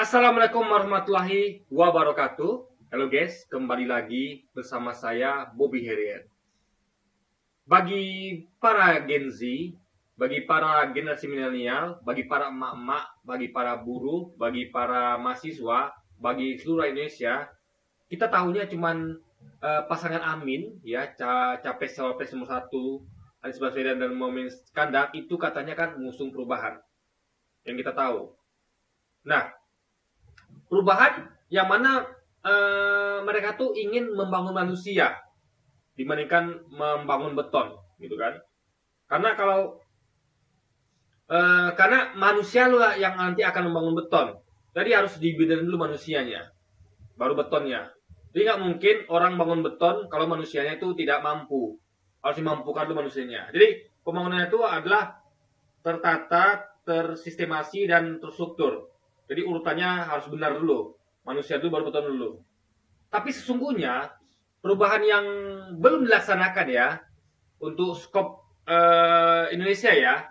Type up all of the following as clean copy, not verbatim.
Assalamualaikum warahmatullahi wabarakatuh. Halo guys, kembali lagi bersama saya Bobby Herian. Bagi para Gen Z, bagi para generasi milenial, bagi para emak-emak, bagi para buruh, bagi para mahasiswa, bagi seluruh Indonesia, kita tahunya cuman pasangan Amin, ya, capres cawapres nomor 1, Anies Baswedan dan Muhaimin Iskandar, itu katanya kan mengusung perubahan. Yang kita tahu. Nah, perubahan yang mana mereka tuh ingin membangun manusia dibandingkan membangun beton, gitu kan? Karena karena manusia lah yang nanti akan membangun beton, jadi harus dibenerin dulu manusianya, baru betonnya. Jadi nggak mungkin orang bangun beton kalau manusianya itu tidak mampu, harus dimampukan dulu manusianya. Jadi pembangunannya itu adalah tertata, tersistemasi dan terstruktur. Jadi urutannya harus benar dulu. Manusia dulu baru beton dulu. Tapi sesungguhnya perubahan yang belum dilaksanakan ya untuk skop Indonesia ya.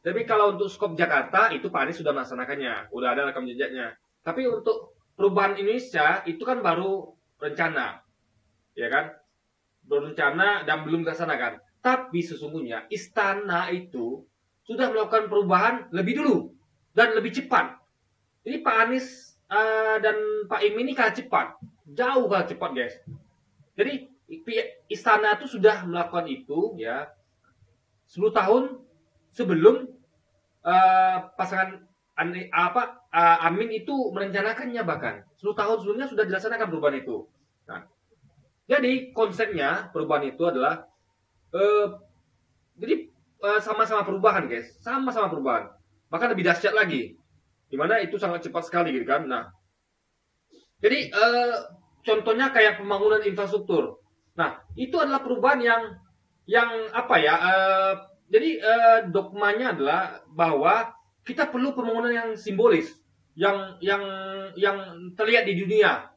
Tapi kalau untuk skop Jakarta itu Pak Anies sudah melaksanakannya, udah ada rekam jejaknya. Tapi untuk perubahan Indonesia itu kan baru rencana, ya kan? Baru rencana dan belum dilaksanakan. Tapi sesungguhnya istana itu sudah melakukan perubahan lebih dulu dan lebih cepat. Jadi Pak Anies dan Pak Im ini kalah cepat, jauh kalah cepat guys. Jadi istana itu sudah melakukan itu ya 10 tahun sebelum pasangan Amin itu merencanakannya, bahkan 10 tahun sebelumnya sudah dilaksanakan perubahan itu. Nah, jadi konsepnya perubahan itu adalah jadi sama-sama perubahan guys, sama-sama perubahan, bahkan lebih dahsyat lagi. Dimana itu sangat cepat sekali gitu kan. Nah, jadi contohnya kayak pembangunan infrastruktur. Nah, itu adalah perubahan yang apa ya? Jadi dogmanya adalah bahwa kita perlu pembangunan yang simbolis, yang terlihat di dunia,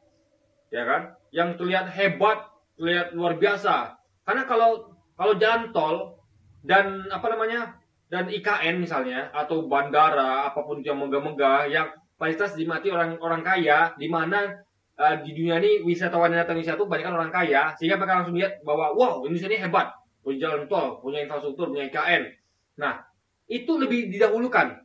ya kan? Yang terlihat hebat, terlihat luar biasa. Karena kalau jalan tol dan apa namanya? Dan IKN misalnya, atau bandara, apapun yang megah-megah, yang fasilitas dimati orang kaya, di mana di dunia ini wisatawan yang datang Indonesia itu banyak orang kaya, sehingga mereka langsung lihat bahwa wow, Indonesia ini hebat, punya jalan tol, punya infrastruktur, punya IKN. Nah, itu lebih didahulukan.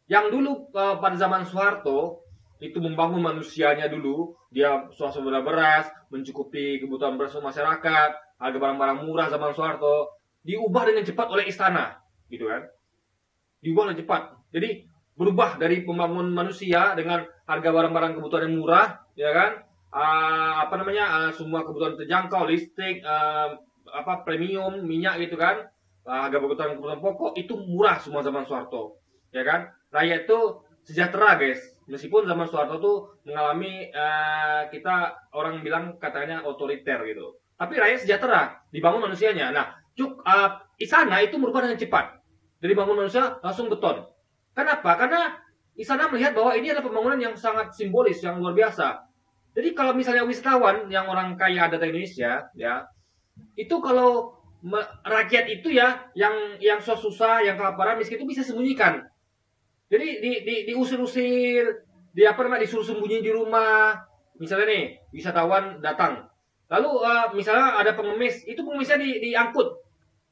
Yang dulu pada zaman Soeharto itu membangun manusianya dulu, dia swasembada beras, mencukupi kebutuhan beras masyarakat, harga barang-barang murah zaman Soeharto, diubah dengan cepat oleh istana. Gitu kan, diubah lebih cepat. Jadi berubah dari pembangunan manusia dengan harga barang-barang kebutuhan yang murah, ya kan, semua kebutuhan terjangkau, listrik, premium, minyak gitu kan, harga kebutuhan pokok itu murah semua zaman Soeharto, ya kan. Rakyat itu sejahtera guys, meskipun zaman Soeharto tuh mengalami kita orang bilang katanya otoriter gitu, tapi rakyat sejahtera, dibangun manusianya. Nah, istana itu merubah dengan cepat. Dari bangun manusia langsung beton. Kenapa? Karena istana melihat bahwa ini adalah pembangunan yang sangat simbolis, yang luar biasa. Jadi kalau misalnya wisatawan yang orang kaya datang Indonesia, ya, itu kalau rakyat itu ya, yang susah, yang kelaparan, miskin itu bisa sembunyikan. Jadi diusir-usir, disuruh sembunyi di rumah. Misalnya nih, wisatawan datang. Lalu misalnya ada pengemis, itu pengemisnya diangkut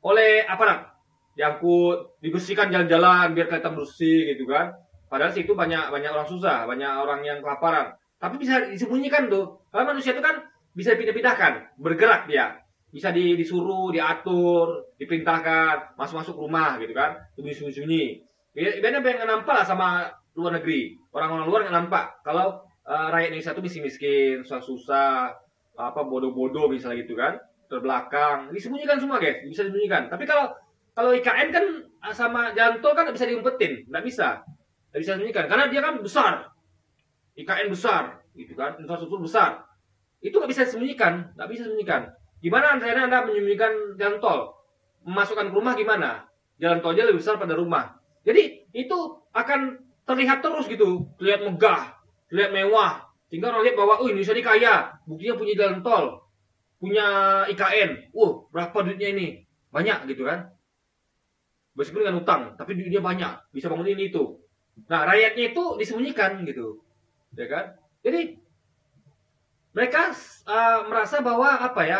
oleh aparat. Diangkut, dibersihkan jalan-jalan biar kelihatan bersih gitu kan. Padahal situ banyak orang susah, banyak orang yang kelaparan. Tapi bisa disembunyikan tuh. Karena manusia itu kan bisa dipindah-pindahkan, bergerak dia. Bisa disuruh, diatur, diperintahkan, masuk-masuk rumah gitu kan, sembunyi-sembunyi. Biasanya nggak nampak lah sama luar negeri. Orang-orang luar nggak nampak. Kalau rakyat Indonesia itu miskin-miskin, susah-susah, bodoh-bodoh misalnya gitu kan, terbelakang, disembunyikan semua guys, bisa disembunyikan. Tapi kalau IKN kan sama jalan tol kan nggak bisa diumpetin, nggak bisa disembunyikan karena dia kan besar, IKN besar, gitu kan, infrastruktur besar, itu nggak bisa disembunyikan, Gimana anda menyembunyikan jalan tol, memasukkan ke rumah gimana? Jalan tolnya lebih besar pada rumah, jadi itu akan terlihat terus gitu, terlihat megah, terlihat mewah, sehingga orang lihat bahwa Indonesia ini kaya, buktinya punya jalan tol, punya IKN, berapa duitnya ini, banyak gitu kan. Meskipun dengan utang, tapi duitnya banyak, bisa bangun ini itu. Nah, rakyatnya itu disembunyikan gitu, ya kan? Jadi mereka merasa bahwa apa ya,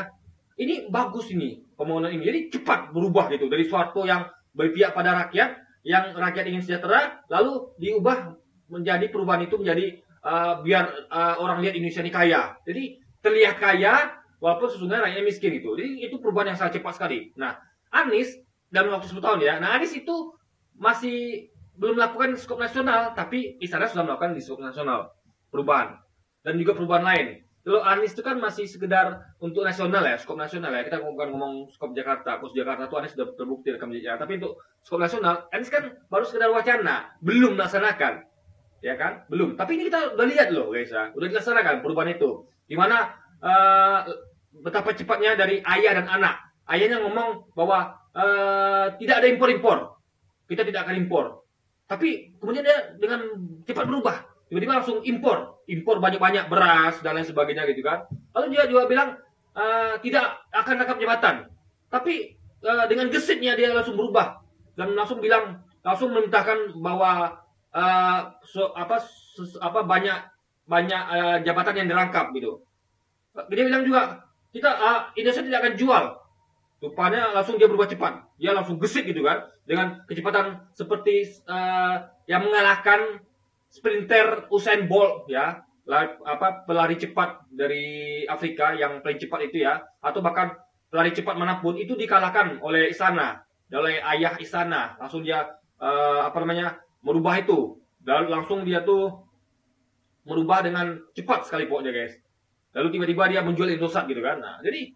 ini bagus ini pembangunan ini, jadi cepat berubah gitu dari Soeharto yang berpihak pada rakyat, yang rakyat ingin sejahtera, lalu diubah menjadi perubahan itu menjadi biar orang lihat Indonesia ini kaya, jadi terlihat kaya walaupun sesungguhnya rakyatnya miskin gitu. Jadi itu perubahan yang sangat cepat sekali. Nah, Anies dalam waktu 10 tahun ya, nah Anies itu masih belum melakukan skop nasional, tapi istana sudah melakukan di skop nasional perubahan dan juga perubahan lain. Kalau Anies itu kan masih sekedar untuk nasional ya, skop nasional ya. Kita bukan ngomong skop Jakarta. Kalau Jakarta itu Anies sudah terbukti rekam jejak. Tapi untuk skop nasional, Anies kan baru sekedar wacana, belum melaksanakan. Ya kan? Belum. Tapi ini kita udah lihat loh guys ya. Udah dilaksanakan perubahan itu. Dimana betapa cepatnya dari ayah dan anak. Ayahnya ngomong bahwa tidak ada impor-impor. Kita tidak akan impor. Tapi kemudian dia dengan cepat berubah. Tiba-tiba langsung impor banyak-banyak beras dan lain sebagainya gitu kan. Lalu dia juga bilang tidak akan rangkap jabatan. Tapi dengan gesitnya dia langsung berubah dan langsung memintakan bahwa banyak jabatan yang dirangkap gitu. Dia bilang juga kita Indonesia tidak akan jual. Rupanya langsung dia berubah cepat. Dia langsung gesit gitu kan dengan kecepatan seperti yang mengalahkan sprinter Usain Bolt ya, pelari cepat dari Afrika yang paling cepat itu ya, atau bahkan pelari cepat manapun itu dikalahkan oleh istana, oleh ayah istana. Langsung dia merubah itu dan langsung dia tuh merubah dengan cepat sekali pokoknya guys. Lalu tiba-tiba dia menjual Indosat gitu kan. Nah, jadi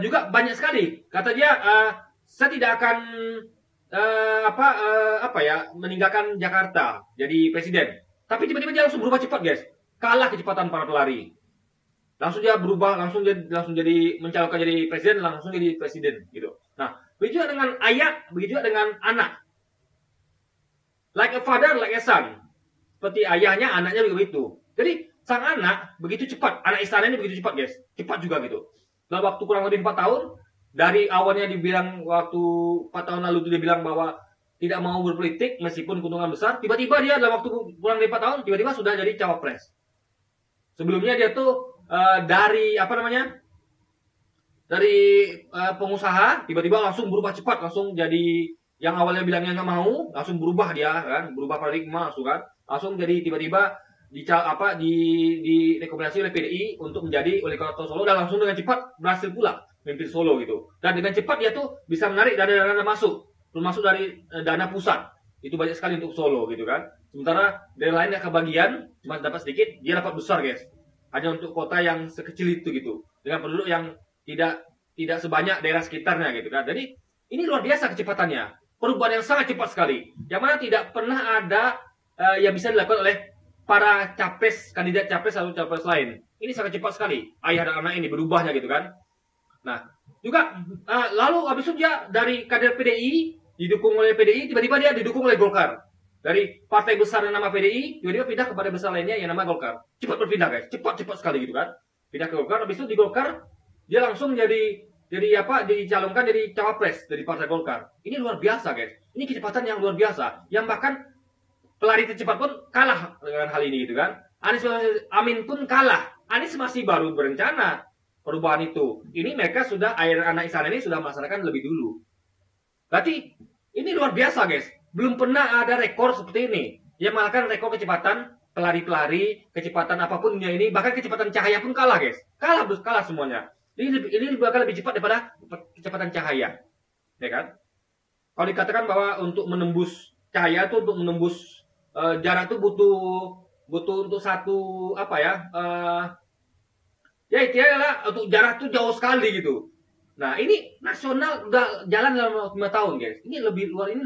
juga banyak sekali kata dia, saya tidak akan meninggalkan Jakarta jadi presiden. Tapi tiba-tiba dia langsung berubah cepat guys, kalah kecepatan para pelari. Langsung dia berubah, langsung jadi mencalonkan jadi presiden, langsung jadi presiden gitu. Nah, begitu juga dengan ayah, begitu juga dengan anak. Like a father, like a son. Seperti ayahnya, anaknya juga begitu. Jadi sang anak begitu cepat, anak istana ini begitu cepat guys, cepat juga gitu. Dalam waktu kurang lebih 4 tahun, dari awalnya dibilang waktu 4 tahun lalu itu dia bilang bahwa tidak mau berpolitik meskipun keuntungan besar, tiba-tiba dia dalam waktu kurang dari 4 tahun tiba-tiba sudah jadi cawapres. Sebelumnya dia tuh dari pengusaha tiba-tiba langsung berubah cepat, langsung jadi yang awalnya bilangnya nggak mau, langsung berubah dia kan, berubah paradigma langsung jadi tiba-tiba direkomendasi oleh PDI untuk menjadi wali kota Solo dan langsung dengan cepat berhasil pula memimpin Solo gitu. Dan dengan cepat dia tuh bisa menarik dana-dana masuk, termasuk dari dana pusat. Itu banyak sekali untuk Solo gitu kan. Sementara daerah lain yang kebagian cuma dapat sedikit, dia dapat besar guys. Hanya untuk kota yang sekecil itu gitu. Dengan penduduk yang tidak sebanyak daerah sekitarnya gitu kan. Jadi ini luar biasa kecepatannya. Perubahan yang sangat cepat sekali. Yang mana tidak pernah ada yang bisa dilakukan oleh para kandidat capres atau capres lain. Ini sangat cepat sekali. Ayah dan anak ini berubahnya gitu kan. Nah, juga lalu habis itu dia dari kader PDI, didukung oleh PDI, tiba-tiba dia didukung oleh Golkar. Dari partai besar yang nama PDI, tiba-tiba pindah ke partai besar lainnya yang nama Golkar. Cepat berpindah guys, cepat sekali gitu kan. Pindah ke Golkar, habis itu di Golkar dia langsung dicalonkan jadi cawapres dari partai Golkar. Ini luar biasa guys. Ini kecepatan yang luar biasa. Yang bahkan pelari tercepat pun kalah dengan hal ini gitu kan. Anies Amin pun kalah. Anies masih baru berencana perubahan itu. Ini mereka sudah, anak istana ini sudah melaksanakan lebih dulu. Berarti ini luar biasa guys. Belum pernah ada rekor seperti ini. Dia mengalahkan rekor kecepatan pelari-pelari, kecepatan apapun dunia ini, bahkan kecepatan cahaya pun kalah guys. Kalah semuanya. Ini bakal lebih cepat daripada kecepatan cahaya. Ya kan? Kalau dikatakan bahwa untuk menembus cahaya itu, untuk menembus jarak itu butuh untuk satu itu adalah untuk jarak itu jauh sekali gitu. Nah ini nasional udah jalan dalam 5 tahun guys. Ini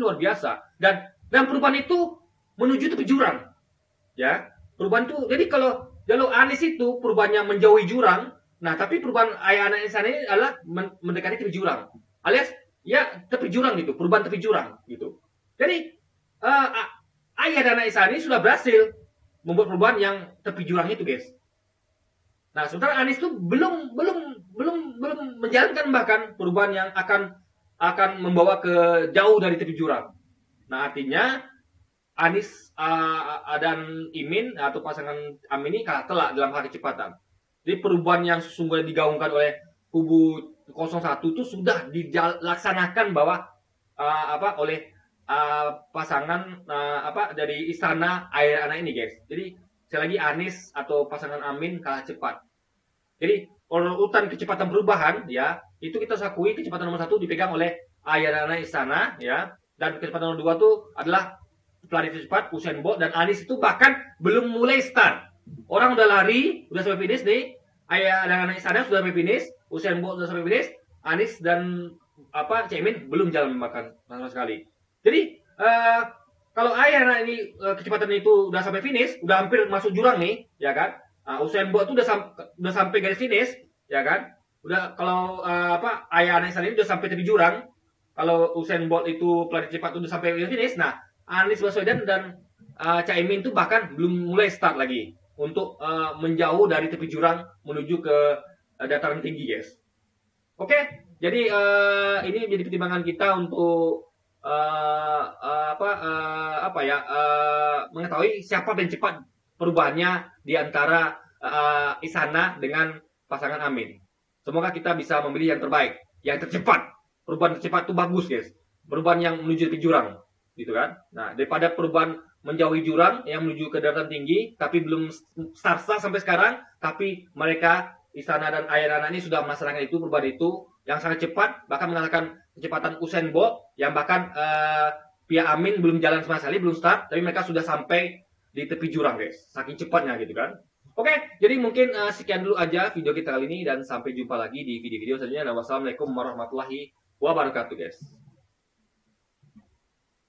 luar biasa. Dan perubahan itu menuju tepi jurang. Ya, perubahan itu. Jadi kalau jalur Anies itu perubahannya menjauhi jurang. Nah tapi perubahan ayah anak istana ini adalah mendekati tepi jurang. Alias ya tepi jurang gitu. Perubahan tepi jurang gitu. Jadi ayah dan anak istana ini sudah berhasil membuat perubahan yang tepi jurang itu guys. Nah, sementara Anies itu belum menjalankan bahkan perubahan yang akan membawa ke jauh dari tepi jurang. Nah, artinya Anies dan Imin atau pasangan Amin ini kalah telak dalam hal kecepatan. Jadi perubahan yang sesungguhnya digaungkan oleh kubu 01 itu sudah dilaksanakan bahwa oleh pasangan dari istana air anak ini, guys. Jadi sekali lagi Anies atau pasangan Amin kalah cepat. Jadi urutan kecepatan perubahan ya itu kita akui kecepatan nomor 1 dipegang oleh air anak istana ya, dan kecepatan nomor 2 itu adalah pelari tercepat Usain Bolt, dan Anies itu bahkan belum mulai start. Orang udah lari, udah sampai finish nih. Ayah dan anak istana sudah sampai finish, Usain Bolt sudah sampai finish, Anies dan Caimin belum jalan makan sama sekali. Jadi kalau ayah anak ini kecepatan itu udah sampai finish, udah hampir masuk jurang nih, ya kan? Usain Bolt itu udah sampai garis finish, ya kan? Udah kalau ayah anak istana ini udah sampai tepi jurang. Kalau Usain Bolt itu pelari cepat udah sampai garis finish, nah Anies Baswedan dan Caimin itu bahkan belum mulai start lagi untuk menjauh dari tepi jurang menuju ke dataran tinggi, guys. Oke, jadi ini menjadi pertimbangan kita untuk mengetahui siapa paling cepat perubahannya di antara istana dengan pasangan Amin. Semoga kita bisa memilih yang terbaik, yang tercepat. Perubahan tercepat itu bagus, guys. Perubahan yang menuju tepi jurang, gitu kan? Nah, daripada perubahan menjauhi jurang yang menuju ke daratan tinggi, tapi belum start sampai sekarang, tapi mereka istana dan ayah anak ini sudah melaksanakan itu, perubahan itu yang sangat cepat, bahkan mengalahkan kecepatan Usain Bolt yang bahkan pihak Amin belum jalan sama sekali, belum start, tapi mereka sudah sampai di tepi jurang, guys. Saking cepatnya gitu kan. Oke, jadi mungkin sekian dulu aja video kita kali ini, dan sampai jumpa lagi di video-video selanjutnya. Wassalamualaikum warahmatullahi wabarakatuh, guys.